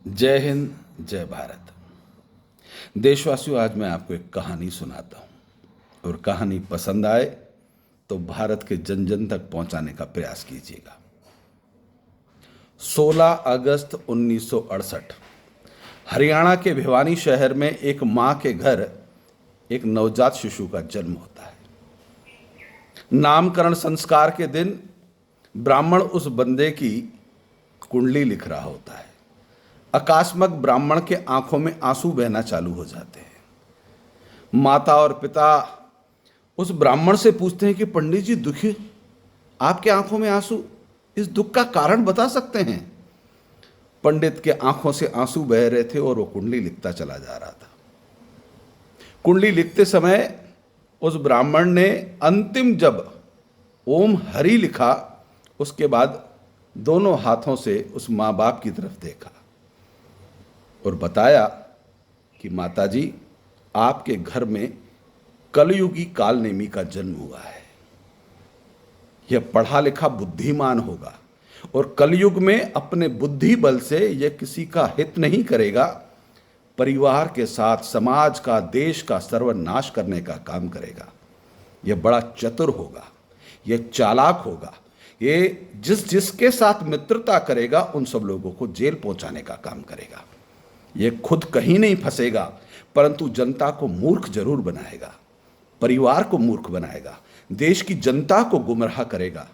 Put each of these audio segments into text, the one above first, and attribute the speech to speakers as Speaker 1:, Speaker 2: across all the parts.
Speaker 1: जय हिंद, जय भारत। देशवासियों, आज मैं आपको एक कहानी सुनाता हूं और कहानी पसंद आए तो भारत के जन जन तक पहुंचाने का प्रयास कीजिएगा। 16 अगस्त 1968 हरियाणा के भिवानी शहर में एक मां के घर एक नवजात शिशु का जन्म होता है। नामकरण संस्कार के दिन ब्राह्मण उस बंदे की कुंडली लिख रहा होता है। अकस्मात ब्राह्मण के आंखों में आंसू बहना चालू हो जाते हैं। माता और पिता उस ब्राह्मण से पूछते हैं कि पंडित जी, दुखी आपके आंखों में आंसू, इस दुख का कारण बता सकते हैं? पंडित के आंखों से आंसू बह रहे थे और वो कुंडली लिखता चला जा रहा था। कुंडली लिखते समय उस ब्राह्मण ने अंतिम जब ओम हरि लिखा, उसके बाद दोनों हाथों से उस माँ बाप की तरफ देखा और बताया कि माताजी, आपके घर में कलयुगी कालनेमी का जन्म हुआ है। यह पढ़ा लिखा बुद्धिमान होगा और कलयुग में अपने बुद्धि बल से यह किसी का हित नहीं करेगा, परिवार के साथ समाज का, देश का सर्वनाश करने का काम करेगा। यह बड़ा चतुर होगा, यह चालाक होगा, ये जिसके साथ मित्रता करेगा उन सब लोगों को जेल पहुंचाने का काम करेगा। यह खुद कहीं नहीं फंसेगा, परंतु जनता को मूर्ख जरूर बनाएगा, परिवार को मूर्ख बनाएगा, देश की जनता को गुमराह करेगा।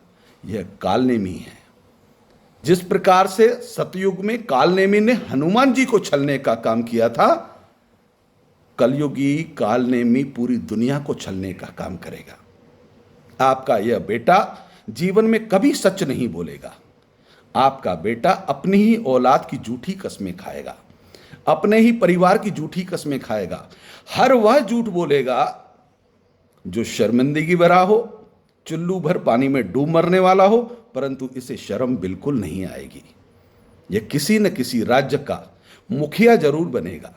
Speaker 1: यह कालनेमी है। जिस प्रकार से सतयुग में कालनेमी ने हनुमान जी को छलने का काम किया था, कलयुगी कालनेमी पूरी दुनिया को छलने का काम करेगा। आपका यह बेटा जीवन में कभी सच नहीं बोलेगा। आपका बेटा अपनी ही औलाद की झूठी कस्में खाएगा, अपने ही परिवार की झूठी कस्में खाएगा। हर वह झूठ बोलेगा जो शर्मिंदगी भरा हो, चुल्लू भर पानी में डूब मरने वाला हो, परंतु इसे शर्म बिल्कुल नहीं आएगी। यह किसी न किसी राज्य का मुखिया जरूर बनेगा।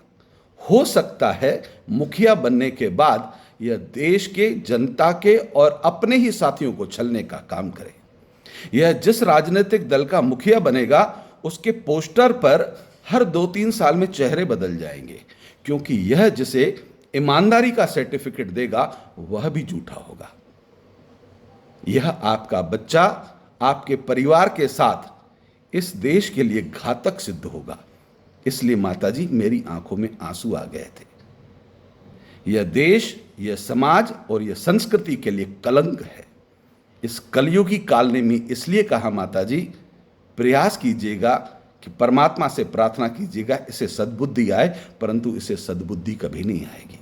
Speaker 1: हो सकता है मुखिया बनने के बाद यह देश के, जनता के और अपने ही साथियों को छलने का काम करे। यह जिस राजनीतिक दल का मुखिया बनेगा, उसके पोस्टर पर हर 2-3 साल में चेहरे बदल जाएंगे, क्योंकि यह जिसे ईमानदारी का सर्टिफिकेट देगा वह भी झूठा होगा। यह आपका बच्चा आपके परिवार के साथ इस देश के लिए घातक सिद्ध होगा। इसलिए माताजी, मेरी आंखों में आंसू आ गए थे। यह देश, यह समाज और यह संस्कृति के लिए कलंक है। इस कलयुगी कालनेमी इसलिए कहा माताजी, प्रयास कीजिएगा कि परमात्मा से प्रार्थना कीजिएगा इसे सद्बुद्धि आए, परंतु इसे सद्बुद्धि कभी नहीं आएगी।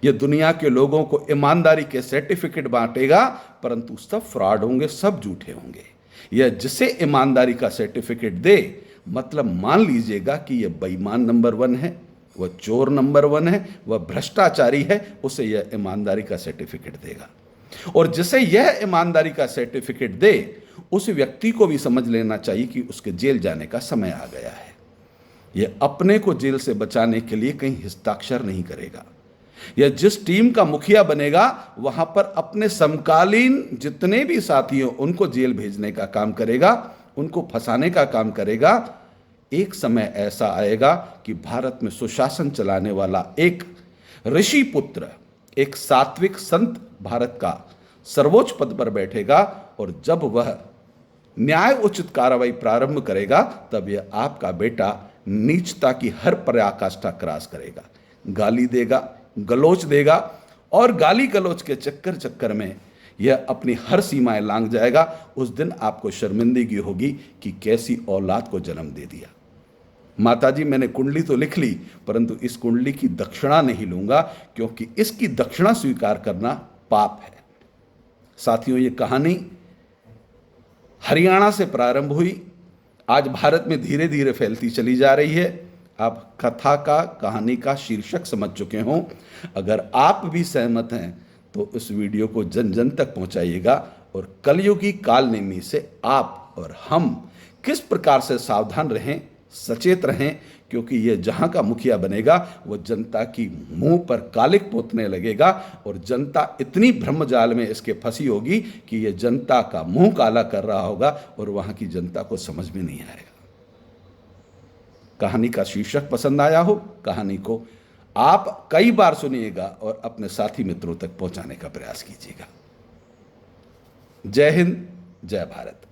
Speaker 1: यह दुनिया के लोगों को ईमानदारी के सर्टिफिकेट बांटेगा, परंतु सब फ्रॉड होंगे, सब झूठे होंगे। यह जिसे ईमानदारी का सर्टिफिकेट दे, मतलब मान लीजिएगा कि यह बेईमान नंबर 1 है, वह चोर नंबर 1 है, वह भ्रष्टाचारी है, उसे यह ईमानदारी का सर्टिफिकेट देगा। और जिसे यह ईमानदारी का सर्टिफिकेट दे, उस व्यक्ति को भी समझ लेना चाहिए कि उसके जेल जाने का समय आ गया है। यह अपने को जेल से बचाने के लिए कहीं हस्ताक्षर नहीं करेगा। यह जिस टीम का मुखिया बनेगा, वहां पर अपने समकालीन जितने भी साथी हो उनको जेल भेजने का काम करेगा, उनको फंसाने का काम करेगा। एक समय ऐसा आएगा कि भारत में सुशासन चलाने वाला एक ऋषि पुत्र, एक सात्विक संत भारत का सर्वोच्च पद पर बैठेगा, और जब वह न्याय उचित कार्रवाई प्रारंभ करेगा, तब यह आपका बेटा नीचता की हर पराकाष्ठा क्रॉस करेगा, गाली देगा, गलोच देगा, और गाली गलोच के चक्कर में यह अपनी हर सीमाएं लांघ जाएगा। उस दिन आपको शर्मिंदगी होगी कि कैसी औलाद को जन्म दे दिया। माताजी, मैंने कुंडली तो लिख ली, परंतु इस कुंडली की दक्षिणा नहीं लूंगा, क्योंकि इसकी दक्षिणा स्वीकार करना पाप है। साथियों, ये कहानी हरियाणा से प्रारंभ हुई, आज भारत में धीरे धीरे फैलती चली जा रही है। आप कथा का, कहानी का शीर्षक समझ चुके हों। अगर आप भी सहमत हैं तो इस वीडियो को जन जन तक पहुंचाइएगा, और कलयुगी कालनेमी से आप और हम किस प्रकार से सावधान रहें, सचेत रहें, क्योंकि यह जहां का मुखिया बनेगा वह जनता की मुंह पर कालिक पोतने लगेगा, और जनता इतनी भ्रमजाल में इसके फंसी होगी कि यह जनता का मुंह काला कर रहा होगा और वहां की जनता को समझ में नहीं आएगा। कहानी का शीर्षक पसंद आया हो, कहानी को आप कई बार सुनिएगा और अपने साथी मित्रों तक पहुंचाने का प्रयास कीजिएगा। जय हिंद, जय भारत।